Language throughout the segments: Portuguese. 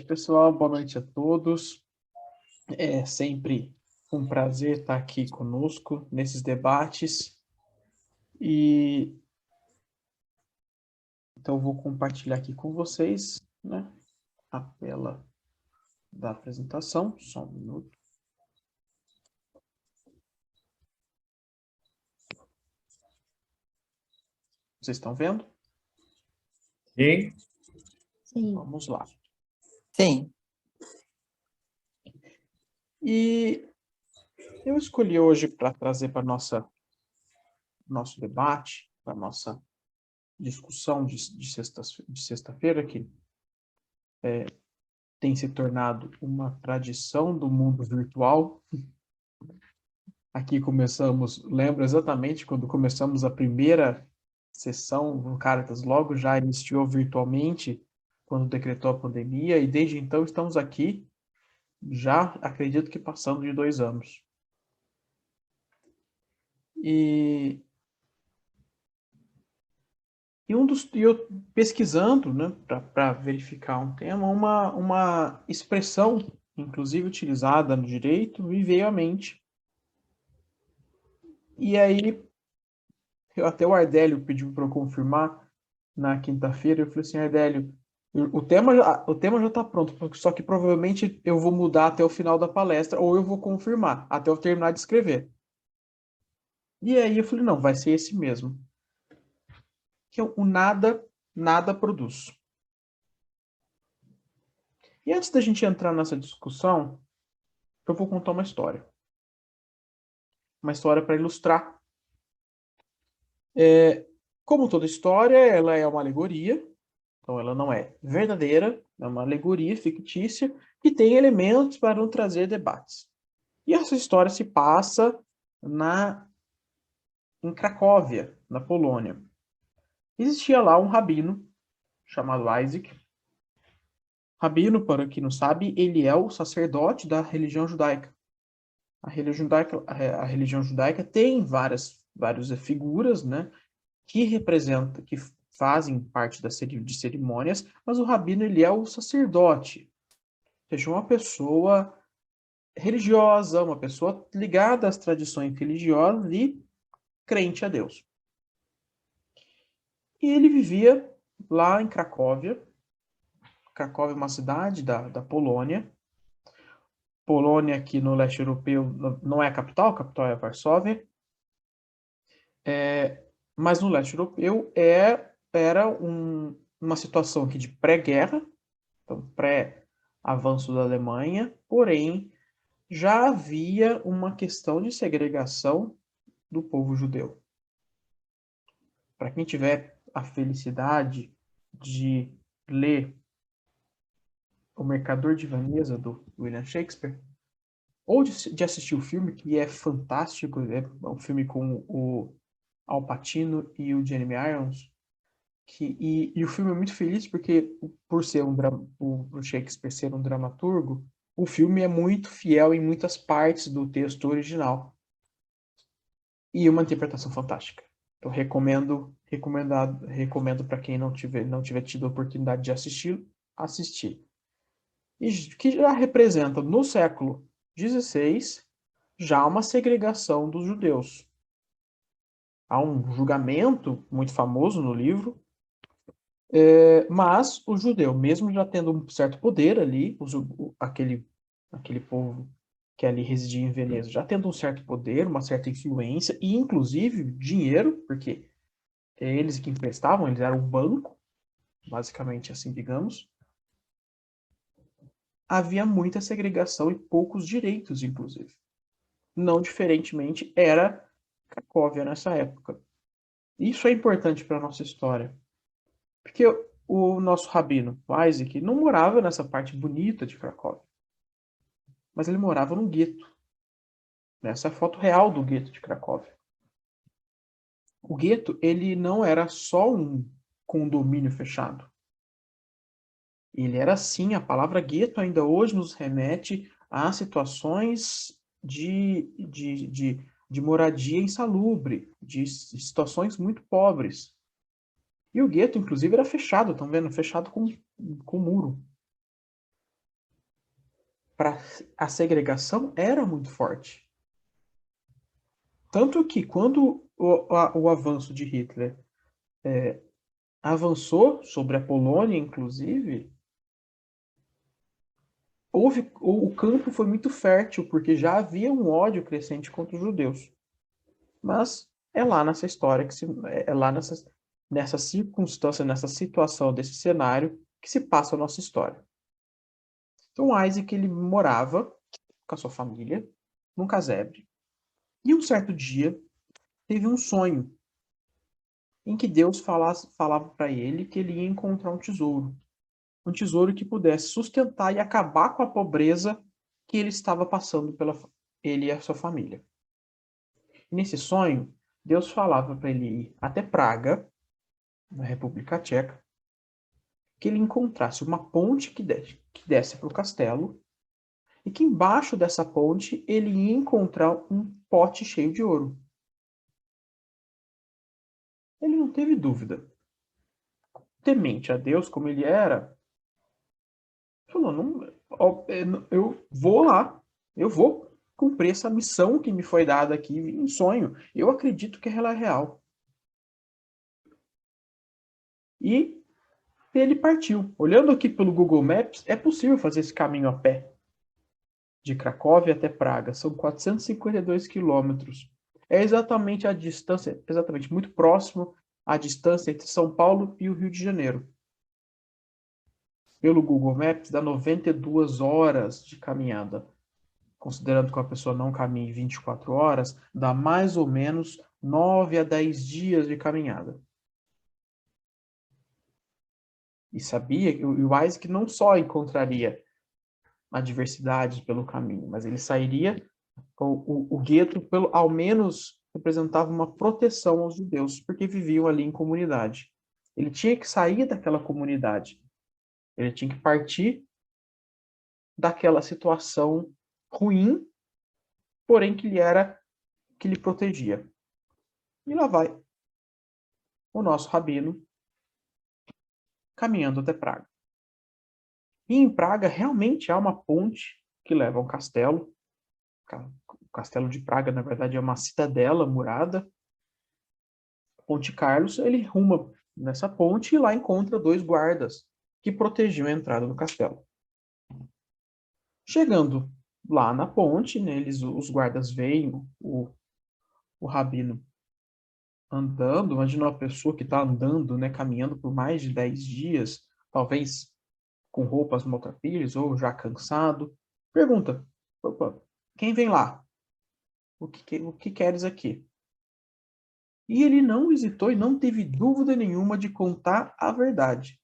Pessoal, boa noite a todos. É sempre um prazer estar aqui conosco nesses debates. E então vou compartilhar aqui com vocês, né, a tela da apresentação. Só um minuto. Vocês estão vendo? Sim. Sim. Vamos lá. Sim. E eu escolhi hoje para trazer para nosso debate, para nossa discussão de sexta-feira, que tem se tornado uma tradição do mundo virtual. Aqui começamos, lembro exatamente quando começamos a primeira sessão no Caritas, logo já iniciou virtualmente, quando decretou a pandemia, e desde então estamos aqui, já acredito que passando de 2 anos. E eu pesquisando, né, para verificar um tema, uma expressão, inclusive utilizada no direito, me veio à mente. E aí, até o Ardélio pediu para eu confirmar na quinta-feira, eu falei assim, Ardélio, o tema já está pronto, só que provavelmente eu vou mudar até o final da palestra, ou eu vou confirmar, até eu terminar de escrever. E aí eu falei, não, vai ser esse mesmo. Que é o nada produz. E antes da gente entrar nessa discussão, eu vou contar uma história. Uma história para ilustrar. Como toda história, ela é uma alegoria, então ela não é verdadeira, é uma alegoria fictícia que tem elementos para não trazer debates. E essa história se passa em Cracóvia, na Polônia. Existia lá um rabino chamado Isaac. Rabino, para quem não sabe, ele é o sacerdote da religião judaica. A religião judaica tem várias figuras, né, que representam, que fazem parte de cerimônias, mas o rabino ele é o sacerdote, ou seja, uma pessoa religiosa, uma pessoa ligada às tradições religiosas e crente a Deus. E ele vivia lá em Cracóvia. Cracóvia é uma cidade da Polônia. Polônia, aqui no leste europeu, não é a capital é Varsóvia. Mas no leste europeu era uma situação aqui de pré-guerra, então pré-avanço da Alemanha, porém já havia uma questão de segregação do povo judeu. Para quem tiver a felicidade de ler O Mercador de Veneza, do William Shakespeare, ou de assistir o filme, que é fantástico, é um filme com o Al Pacino e o Jeremy Irons, e o filme é muito feliz porque, por ser o Shakespeare ser um dramaturgo, o filme é muito fiel em muitas partes do texto original. E uma interpretação fantástica. Eu recomendo para quem não tiver tido a oportunidade de assistir. E que já representa, no século XVI, já uma segregação dos judeus. Há um julgamento muito famoso no livro, mas o judeu, mesmo já tendo um certo poder ali, aquele povo que ali residia em Veneza, já tendo um certo poder, uma certa influência e inclusive dinheiro, porque eles que emprestavam, eles eram um banco, basicamente assim, digamos, havia muita segregação e poucos direitos, inclusive. Não diferentemente era Cracóvia nessa época. Isso é importante para a nossa história, porque o nosso rabino, o Isaac, não morava nessa parte bonita de Cracóvia, mas ele morava num gueto. Essa é a foto real do gueto de Cracóvia. O gueto, ele não era só um condomínio fechado. Ele era sim, a palavra gueto ainda hoje nos remete a situações de moradia insalubre, de situações muito pobres. E o gueto, inclusive, era fechado, estão vendo? Fechado com muro. a segregação era muito forte. Tanto que quando o avanço de Hitler avançou sobre a Polônia, inclusive, o campo foi muito fértil, porque já havia um ódio crescente contra os judeus. Mas é lá nessa história, é lá nessa circunstância, nessa situação, desse cenário, que se passa a nossa história. Então, Isaac, ele morava com a sua família, num casebre, e um certo dia, teve um sonho, em que Deus falava para ele que ele ia encontrar um tesouro que pudesse sustentar e acabar com a pobreza que ele estava passando ele e a sua família. E nesse sonho, Deus falava para ele ir até Praga, na República Tcheca, que ele encontrasse uma ponte que desse para o castelo, e que embaixo dessa ponte ele ia encontrar um pote cheio de ouro. Ele não teve dúvida. Temente a Deus como ele era, falou, eu vou lá, eu vou cumprir essa missão que me foi dada aqui em sonho. Eu acredito que ela é real. E ele partiu. Olhando aqui pelo Google Maps, é possível fazer esse caminho a pé. De Cracóvia até Praga. São 452 quilômetros. É exatamente a distância, exatamente, muito próximo à distância entre São Paulo e o Rio de Janeiro. Pelo Google Maps, dá 92 horas de caminhada. Considerando que uma pessoa não caminhe 24 horas, dá mais ou menos 9 a 10 dias de caminhada. E sabia que o Isaac não só encontraria adversidades pelo caminho, mas ele sairia, o gueto, ao menos, representava uma proteção aos judeus, porque viviam ali em comunidade. Ele tinha que sair daquela comunidade. Ele tinha que partir daquela situação ruim, porém que lhe protegia. E lá vai o nosso rabino caminhando até Praga. E em Praga realmente há uma ponte que leva a um castelo. O castelo de Praga, na verdade, é uma cidadela murada. Ponte Carlos, ele ruma nessa ponte e lá encontra 2 guardas que protegiam a entrada do castelo. Chegando lá na ponte, né, os guardas veem o rabino andando. Imagina uma pessoa que está andando, né, caminhando por mais de 10 dias, talvez com roupas maltrapilhas ou já cansado. Pergunta, opa, quem vem lá? O que queres aqui? E ele não hesitou e não teve dúvida nenhuma de contar a verdade.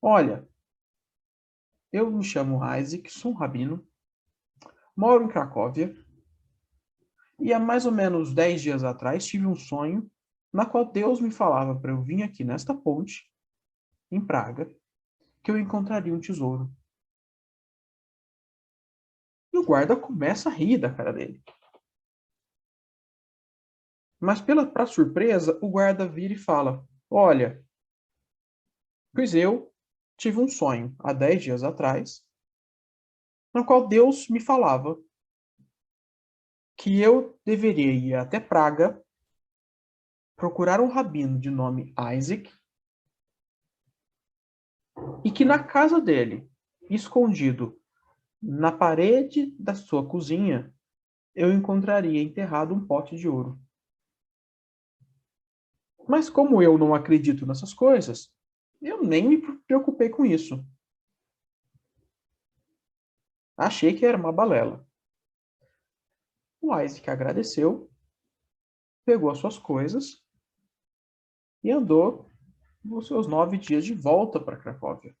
Olha, eu me chamo Isaac, sou um rabino, moro em Cracóvia, e há mais ou menos 10 dias atrás tive um sonho na qual Deus me falava para eu vir aqui nesta ponte, em Praga, que eu encontraria um tesouro. E o guarda começa a rir da cara dele. Mas, para surpresa, o guarda vira e fala, olha, pois eu tive um sonho há 10 dias atrás, no qual Deus me falava que eu deveria ir até Praga, procurar um rabino de nome Isaac, e que na casa dele, escondido na parede da sua cozinha, eu encontraria enterrado um pote de ouro. Mas como eu não acredito nessas coisas, eu nem me preocupei com isso. Achei que era uma balela. O Isaac agradeceu, pegou as suas coisas e andou os seus 9 dias de volta para Cracóvia.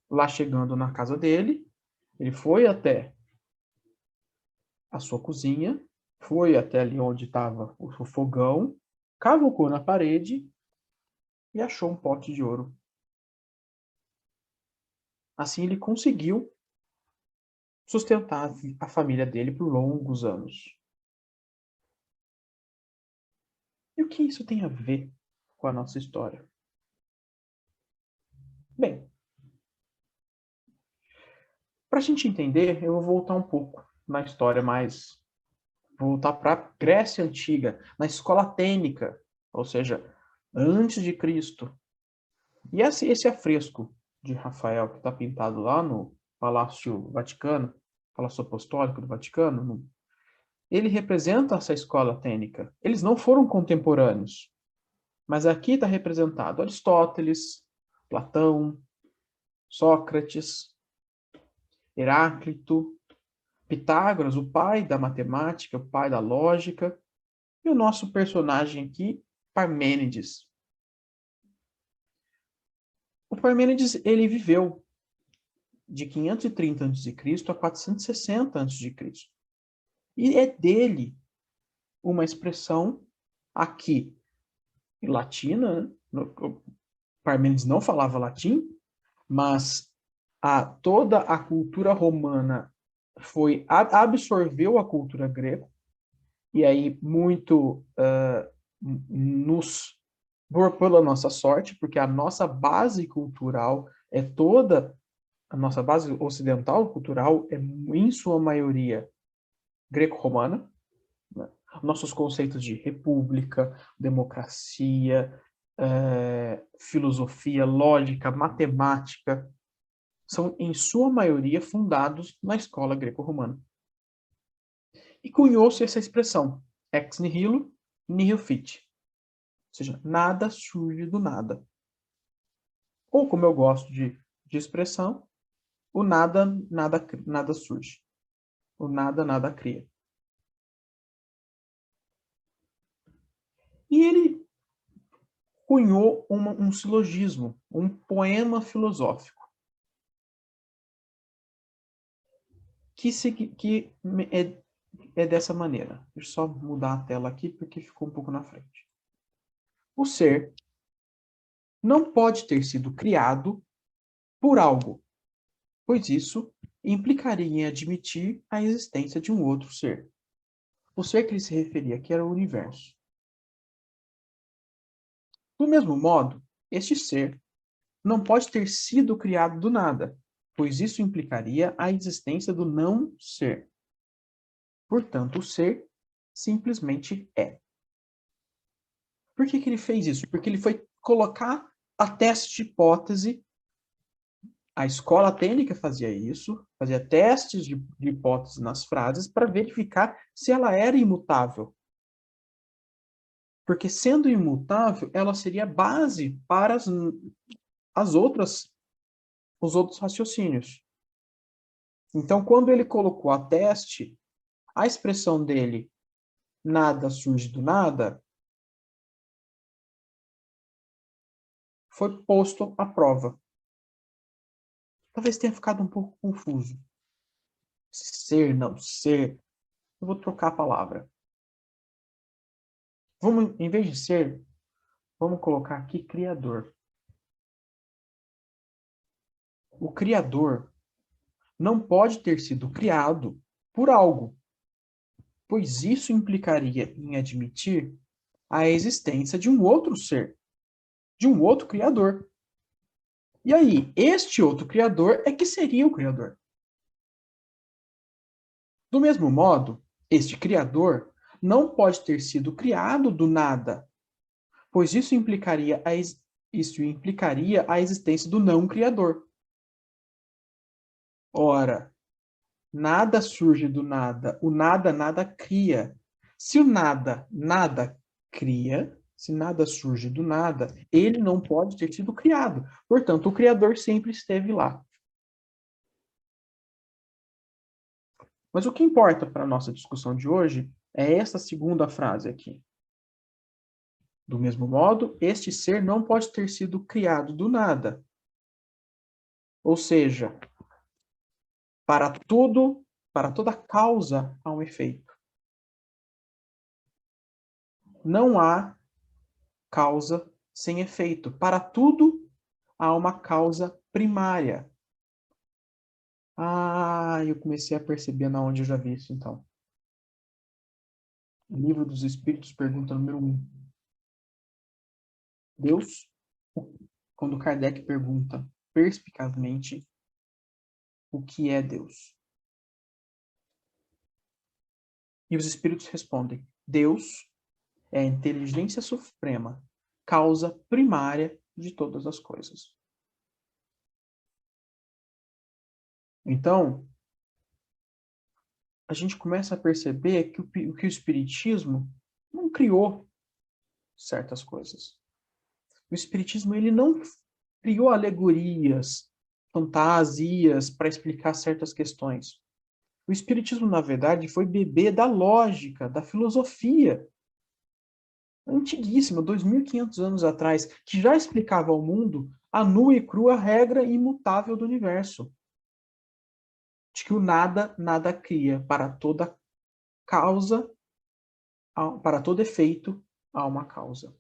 Lá chegando na casa dele, ele foi até a sua cozinha, foi até ali onde estava o fogão, cavucou na parede e achou um pote de ouro. Assim ele conseguiu sustentar a família dele por longos anos. E o que isso tem a ver com a nossa história? Bem, Para a gente entender, eu vou voltar um pouco na história mais... Voltar para a Grécia Antiga, na escola atênica, ou seja, antes de Cristo. E esse afresco de Rafael, que está pintado lá no Palácio Vaticano, Palácio Apostólico do Vaticano, ele representa essa escola atênica. Eles não foram contemporâneos, mas aqui está representado Aristóteles, Platão, Sócrates, Heráclito, Pitágoras, o pai da matemática, o pai da lógica, e o nosso personagem aqui, Parmênides. O Parmênides, ele viveu de 530 a.C. a 460 a.C. E é dele uma expressão aqui, em latina, né? Parmênides não falava latim, mas toda a cultura romana absorveu a cultura grega, e aí muito nos pela nossa sorte, porque a nossa base cultural é toda, a nossa base ocidental cultural é, em sua maioria, greco-romana, né? Nossos conceitos de república, democracia, filosofia, lógica, matemática, são, em sua maioria, fundados na escola greco-romana. E cunhou-se essa expressão, ex nihilo, nihil fit. Ou seja, nada surge do nada. Ou, como eu gosto de expressão, o nada, nada surge. O nada, nada cria. E ele cunhou um silogismo, um poema filosófico, que é dessa maneira. Deixa eu só mudar a tela aqui, porque ficou um pouco na frente. O ser não pode ter sido criado por algo, pois isso implicaria em admitir a existência de um outro ser. O ser que ele se referia aqui era o universo. Do mesmo modo, este ser não pode ter sido criado do nada, pois isso implicaria a existência do não ser. Portanto, o ser simplesmente é. Por que ele fez isso? Porque ele foi colocar a teste de hipótese. A escola atênica fazia isso, fazia testes de hipótese nas frases para verificar se ela era imutável. Porque sendo imutável, ela seria base para os outros raciocínios. Então, quando ele colocou a teste, a expressão dele, nada surge do nada, foi posto à prova. Talvez tenha ficado um pouco confuso. Ser, não ser. Eu vou trocar a palavra. Vamos, em vez de ser, vamos colocar aqui criador. O criador não pode ter sido criado por algo, pois isso implicaria em admitir a existência de um outro ser, de um outro criador. E aí, este outro criador é que seria o criador. Do mesmo modo, este criador não pode ter sido criado do nada, pois isso implicaria a existência do não criador. Ora, nada surge do nada, o nada nada cria. Se o nada nada cria, se nada surge do nada, ele não pode ter sido criado. Portanto, o Criador sempre esteve lá. Mas o que importa para a nossa discussão de hoje é essa segunda frase aqui. Do mesmo modo, este ser não pode ter sido criado do nada. Ou seja, para toda causa há um efeito. Não há causa sem efeito. Para tudo há uma causa primária. Eu comecei a perceber na onde eu já vi isso, então. O Livro dos Espíritos, pergunta número 1. Deus, quando Kardec pergunta perspicazmente, o que é Deus? E os espíritos respondem: Deus é a inteligência suprema, causa primária de todas as coisas. Então, a gente começa a perceber que o Espiritismo não criou certas coisas. O Espiritismo ele não criou alegorias, fantasias para explicar certas questões. O Espiritismo, na verdade, foi bebê da lógica, da filosofia antiguíssima, 2.500 anos atrás, que já explicava ao mundo a nua e crua regra imutável do universo. De que o nada, nada cria. Para toda causa, para todo efeito, há uma causa.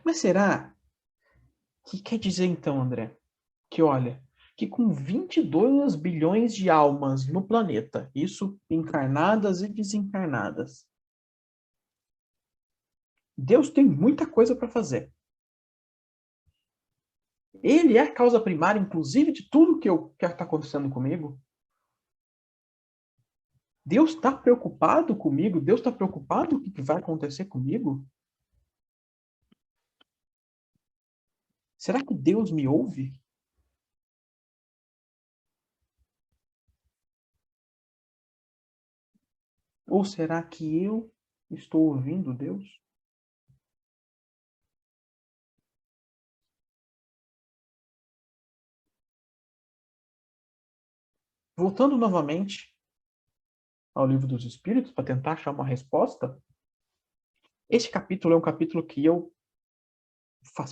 Mas será que quer dizer então, André, que olha, que com 22 bilhões de almas no planeta, isso encarnadas e desencarnadas, Deus tem muita coisa para fazer. Ele é a causa primária, inclusive, de tudo que está acontecendo comigo. Deus está preocupado comigo? Deus está preocupado com o que vai acontecer comigo? Será que Deus me ouve? Ou será que eu estou ouvindo Deus? Voltando novamente ao Livro dos Espíritos, para tentar achar uma resposta, este capítulo é um capítulo que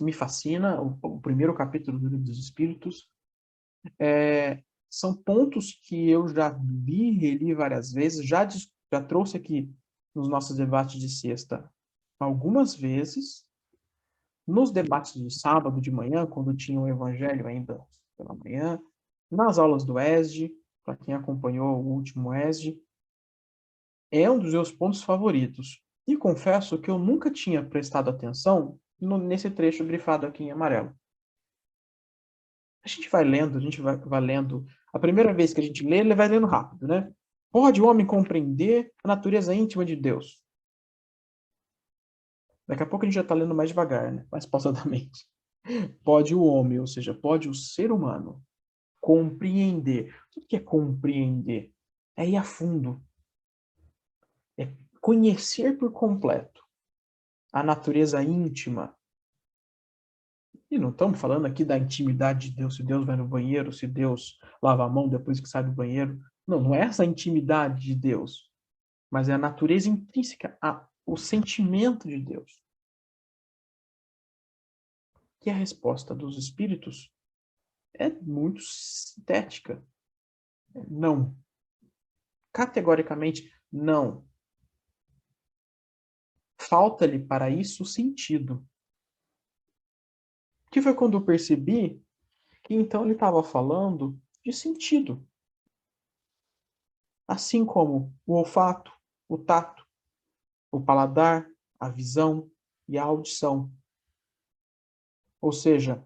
me fascina, o primeiro capítulo do Livro dos Espíritos. São pontos que eu já li e reli várias vezes, já trouxe aqui nos nossos debates de sexta algumas vezes, nos debates de sábado de manhã, quando tinha o Evangelho ainda pela manhã, nas aulas do ESD, para quem acompanhou o último ESD, é um dos meus pontos favoritos. E confesso que eu nunca tinha prestado atenção nesse trecho grifado aqui em amarelo. A gente vai lendo, a gente vai lendo. A primeira vez que a gente lê, ele vai lendo rápido, né? Pode o homem compreender a natureza íntima de Deus? Daqui a pouco a gente já está lendo mais devagar, né? Mais pausadamente. Pode o homem, ou seja, pode o ser humano compreender. O que é compreender? É ir a fundo. É conhecer por completo a natureza íntima. E não estamos falando aqui da intimidade de Deus, se Deus vai no banheiro, se Deus lava a mão depois que sai do banheiro. Não, não é essa a intimidade de Deus, mas é a natureza intrínseca, o sentimento de Deus. E a resposta dos espíritos é muito sintética. Não. Categoricamente, não. Falta-lhe para isso sentido. Que foi quando eu percebi que então ele estava falando de sentido. Assim como o olfato, o tato, o paladar, a visão e a audição. Ou seja,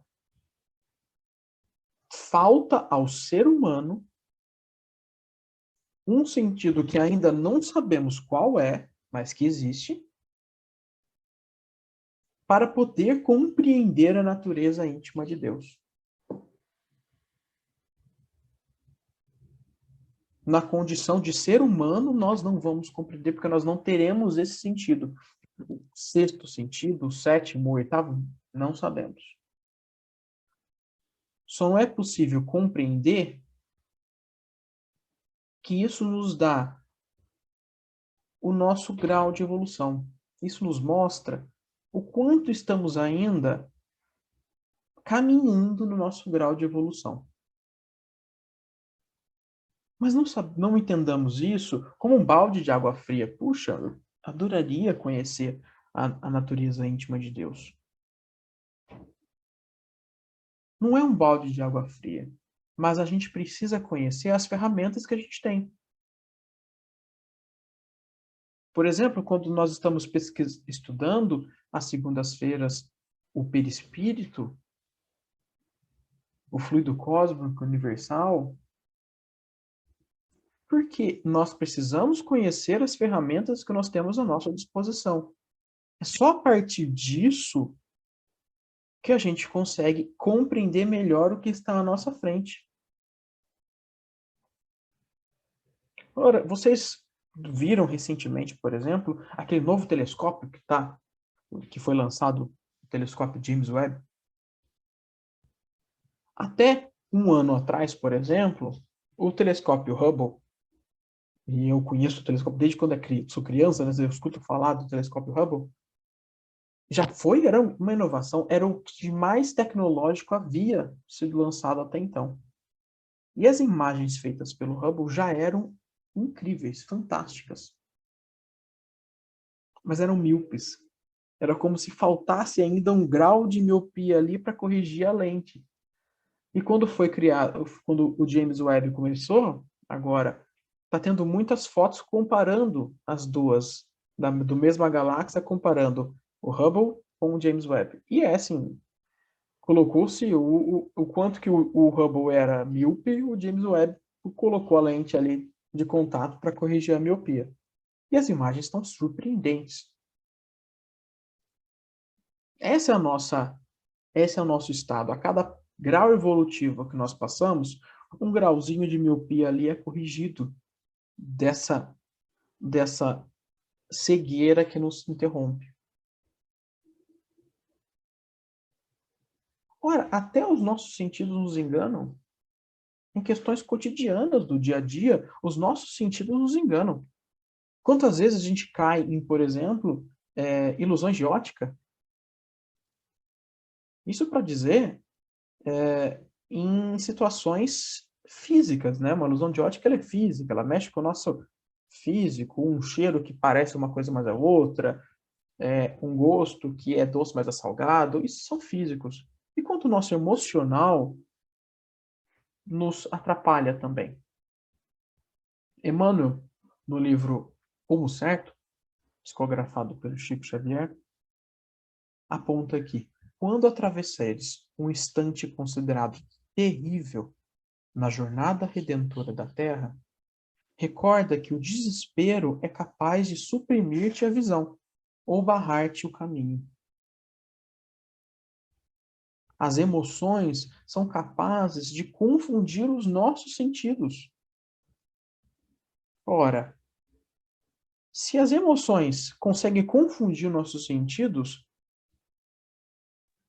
falta ao ser humano um sentido que ainda não sabemos qual é, mas que existe, para poder compreender a natureza íntima de Deus. Na condição de ser humano, nós não vamos compreender, porque nós não teremos esse sentido. O sexto sentido, o sétimo, o oitavo, não sabemos. Só não é possível compreender que isso nos dá o nosso grau de evolução. Isso nos mostra o quanto estamos ainda caminhando no nosso grau de evolução. Mas não entendamos isso como um balde de água fria. Puxa, eu adoraria conhecer a natureza íntima de Deus. Não é um balde de água fria, mas a gente precisa conhecer as ferramentas que a gente tem. Por exemplo, quando nós estamos estudando às segundas-feiras o perispírito, o fluido cósmico universal, porque nós precisamos conhecer as ferramentas que nós temos à nossa disposição. É só a partir disso que a gente consegue compreender melhor o que está à nossa frente. Ora, vocês viram recentemente, por exemplo, aquele novo telescópio que foi lançado, o telescópio James Webb? Até um ano atrás, por exemplo, o telescópio Hubble, e eu conheço o telescópio desde quando sou criança, né, eu escuto falar do telescópio Hubble, era uma inovação, era o que mais tecnológico havia sido lançado até então. E as imagens feitas pelo Hubble já eram incríveis, fantásticas. Mas eram míopes. Era como se faltasse ainda um grau de miopia ali para corrigir a lente. E quando quando o James Webb começou, agora, está tendo muitas fotos comparando as duas, do mesma galáxia, comparando o Hubble com o James Webb. E é assim, colocou-se o quanto que o Hubble era míope, o James Webb colocou a lente ali de contato para corrigir a miopia. E as imagens estão surpreendentes. Esse é o nosso estado. A cada grau evolutivo que nós passamos, um grauzinho de miopia ali é corrigido dessa cegueira que nos interrompe. Ora, até os nossos sentidos nos enganam. Em questões cotidianas do dia a dia, os nossos sentidos nos enganam. Quantas vezes a gente cai em, por exemplo, ilusões de ótica? Isso para dizer em situações físicas, né? Uma ilusão de ótica ela é física, ela mexe com o nosso físico, um cheiro que parece uma coisa mais a outra, um gosto que é doce mais salgado, isso são físicos. Enquanto o nosso emocional nos atrapalha também. Emmanuel, no livro Como Certo, psicografado pelo Chico Xavier, aponta que, quando atravessares um instante considerado terrível na jornada redentora da Terra, recorda que o desespero é capaz de suprimir-te a visão ou barrar-te o caminho. As emoções são capazes de confundir os nossos sentidos. Ora, se as emoções conseguem confundir nossos sentidos,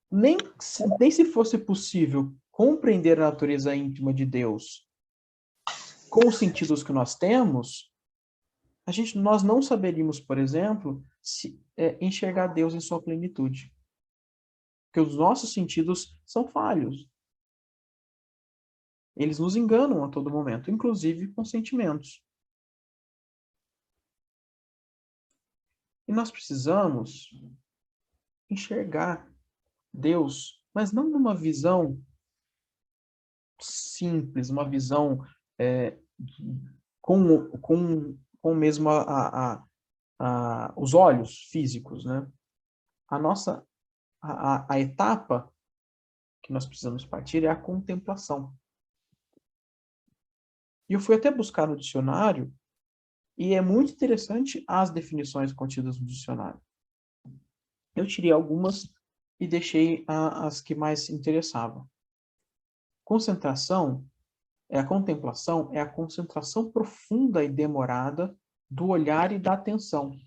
nem se fosse possível compreender a natureza íntima de Deus com os sentidos que nós temos, nós não saberíamos, por exemplo, enxergar Deus em sua plenitude. Porque os nossos sentidos são falhos. Eles nos enganam a todo momento, inclusive com sentimentos. E nós precisamos enxergar Deus, mas não numa visão simples, uma visão com mesmo os olhos físicos, né? A etapa que nós precisamos partir é a contemplação. E eu fui até buscar no dicionário, e é muito interessante as definições contidas no dicionário. Eu tirei algumas e deixei as que mais interessavam. A contemplação é a concentração profunda e demorada do olhar e da atenção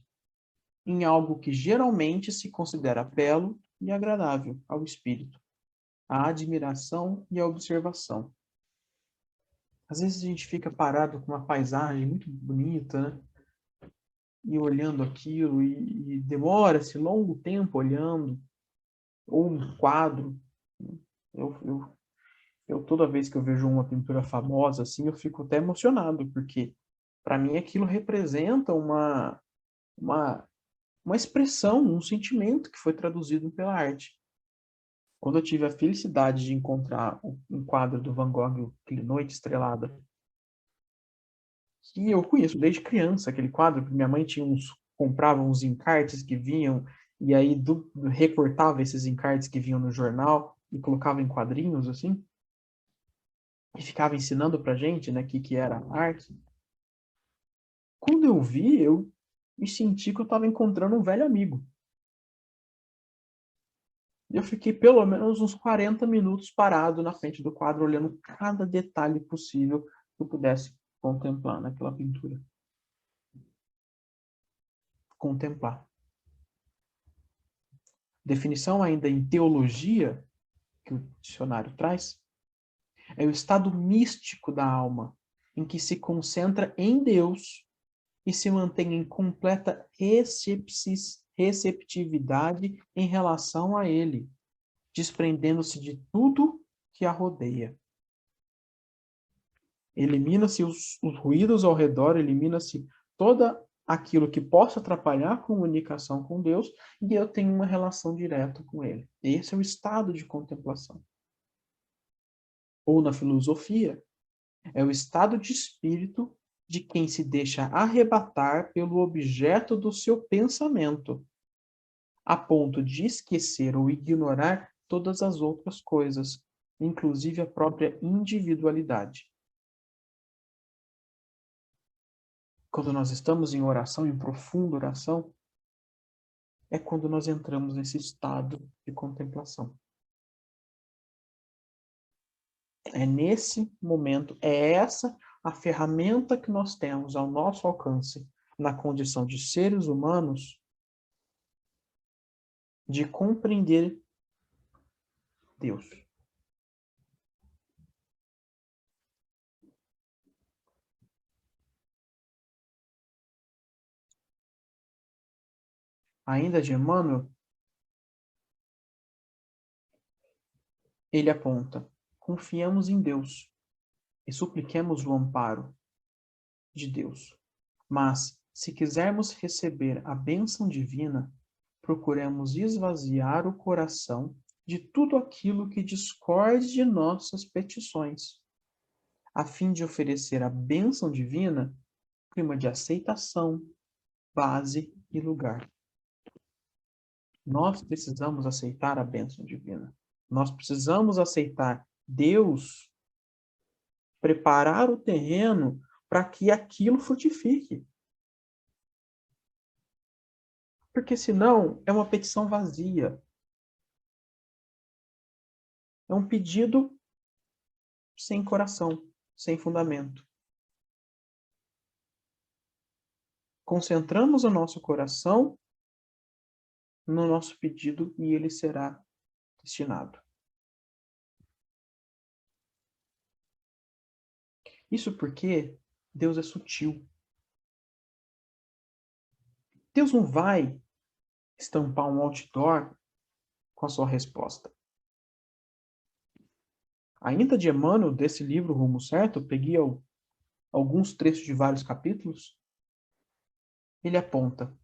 em algo que geralmente se considera belo e agradável ao espírito, a admiração e a observação. Às vezes a gente fica parado com uma paisagem muito bonita, né? E olhando aquilo, e demora-se longo tempo olhando, ou um quadro. Eu toda vez que eu vejo uma pintura famosa assim, eu fico até emocionado, porque para mim aquilo representa uma expressão, um sentimento que foi traduzido pela arte. Quando eu tive a felicidade de encontrar um quadro do Van Gogh, aquele Noite Estrelada, que eu conheço desde criança, aquele quadro, que minha mãe comprava uns encartes que vinham, e aí recortava esses encartes que vinham no jornal e colocava em quadrinhos, assim. que ficava ensinando pra gente, né, que era arte. Quando eu vi, eu me senti que eu estava encontrando um velho amigo. E eu fiquei pelo menos uns 40 minutos parado na frente do quadro, olhando cada detalhe possível que eu pudesse contemplar naquela pintura. Contemplar. Definição ainda em teologia, que o dicionário traz, é o estado místico da alma, em que se concentra em Deus e se mantém em completa receptividade em relação a Ele, desprendendo-se de tudo que a rodeia. Elimina-se os ruídos ao redor, elimina-se toda aquilo que possa atrapalhar a comunicação com Deus, e eu tenho uma relação direta com Ele. Esse é o estado de contemplação. Ou na filosofia, é o estado de espírito de quem se deixa arrebatar pelo objeto do seu pensamento, a ponto de esquecer ou ignorar todas as outras coisas, inclusive a própria individualidade. Quando nós estamos em oração, em profunda oração, é quando nós entramos nesse estado de contemplação. É nesse momento, é essa a ferramenta que nós temos ao nosso alcance, na condição de seres humanos, de compreender Deus. Ainda de Emmanuel, ele aponta: confiemos em Deus e supliquemos o amparo de Deus. Mas, se quisermos receber a bênção divina, procuremos esvaziar o coração de tudo aquilo que discorde de nossas petições, a fim de oferecer a bênção divina clima de aceitação, base e lugar. Nós precisamos aceitar a bênção divina. Nós precisamos aceitar Deus, preparar o terreno para que aquilo frutifique. Porque senão é uma petição vazia. É um pedido sem coração, sem fundamento. Concentramos o nosso coração no nosso pedido e ele será destinado. Isso porque Deus é sutil. Deus não vai estampar um outdoor com a sua resposta. Ainda de Emmanuel, desse livro Rumo Certo, eu peguei alguns trechos de vários capítulos. Ele aponta: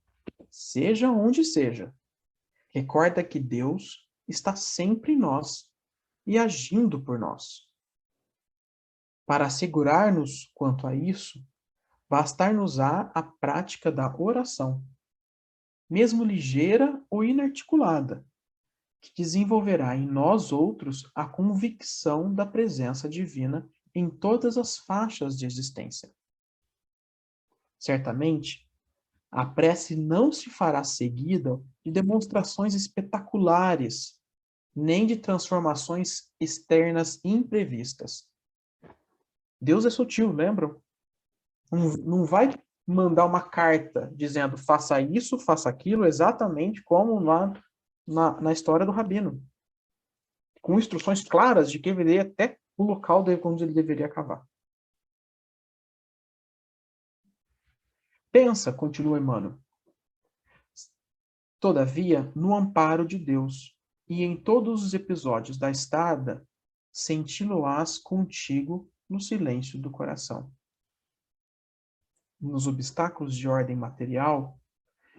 seja onde seja, recorda que Deus está sempre em nós e agindo por nós. Para assegurar-nos quanto a isso, bastar-nos-á a prática da oração, mesmo ligeira ou inarticulada, que desenvolverá em nós outros a convicção da presença divina em todas as faixas de existência. Certamente, a prece não se fará seguida de demonstrações espetaculares, nem de transformações externas imprevistas. Deus é sutil, lembram? Não vai mandar uma carta dizendo faça isso, faça aquilo, exatamente como lá na história do Rabino. Com instruções claras de que deveria até o local onde ele deveria cavar. Pensa, continua Emmanuel, todavia, no amparo de Deus, e em todos os episódios da estrada, senti-lo-ás contigo no silêncio do coração. Nos obstáculos de ordem material,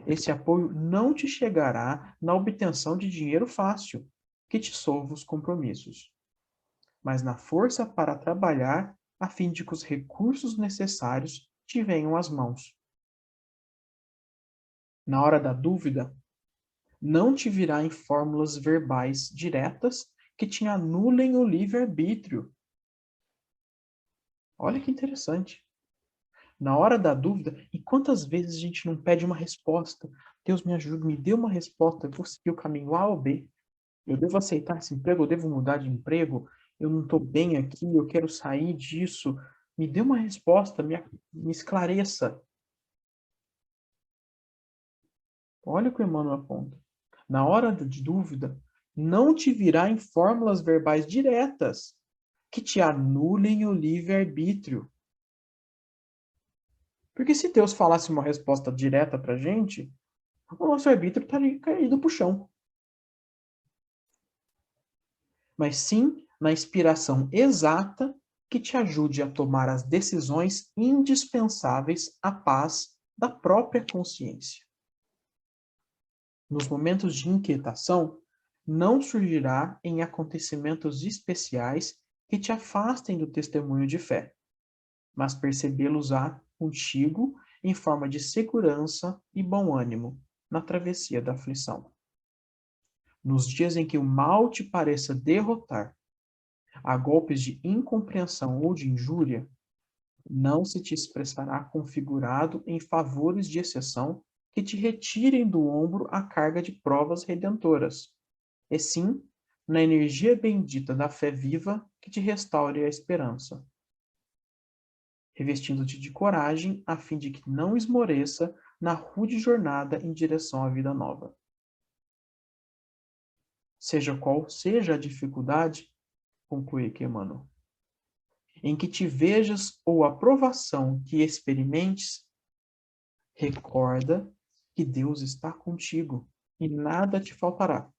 esse apoio não te chegará na obtenção de dinheiro fácil, que te solva os compromissos, mas na força para trabalhar a fim de que os recursos necessários te venham às mãos. Na hora da dúvida, não te virá em fórmulas verbais diretas que te anulem o livre-arbítrio, Olha que interessante. Na hora da dúvida, e quantas vezes a gente não pede uma resposta? Deus me ajuda, me dê uma resposta, eu vou seguir o caminho A ou B. Eu devo aceitar esse emprego, eu devo mudar de emprego, eu não estou bem aqui, eu quero sair disso. Me dê uma resposta, me esclareça. Olha o que o Emmanuel aponta. Na hora de dúvida, não te virá em fórmulas verbais diretas que te anulem o livre-arbítrio. Porque se Deus falasse uma resposta direta para a gente, o nosso arbítrio estaria caído para o chão. Mas sim na inspiração exata que te ajude a tomar as decisões indispensáveis à paz da própria consciência. Nos momentos de inquietação, não surgirá em acontecimentos especiais que te afastem do testemunho de fé, mas percebê-los-á contigo em forma de segurança e bom ânimo na travessia da aflição. Nos dias em que o mal te pareça derrotar, a golpes de incompreensão ou de injúria, não se te expressará configurado em favores de exceção que te retirem do ombro a carga de provas redentoras, e sim na energia bendita da fé viva que te restaure a esperança, revestindo-te de coragem a fim de que não esmoreça na rude jornada em direção à vida nova. Seja qual seja a dificuldade, conclui Emmanuel, em que te vejas ou a provação que experimentes, recorda que Deus está contigo e nada te faltará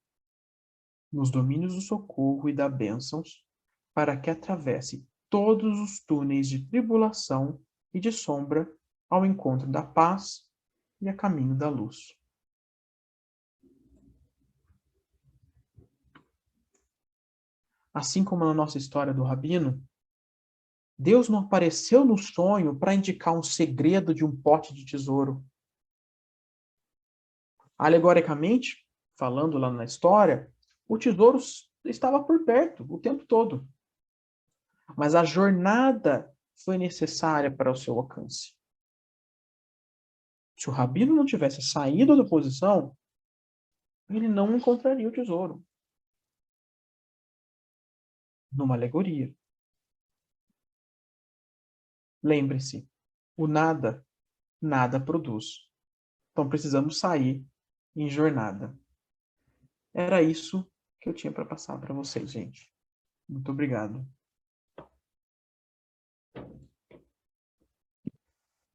nos domínios do socorro e da bênçãos, para que atravesse todos os túneis de tribulação e de sombra ao encontro da paz e a caminho da luz. Assim como na nossa história do Rabino, Deus não apareceu no sonho para indicar um segredo de um pote de tesouro. Alegoricamente, falando lá na história, o tesouro estava por perto o tempo todo. Mas a jornada foi necessária para o seu alcance. Se o Rabino não tivesse saído da posição, ele não encontraria o tesouro. Numa alegoria. Lembre-se, o nada, nada produz. Então precisamos sair em jornada. Era isso que eu tinha para passar para vocês, gente. Muito obrigado.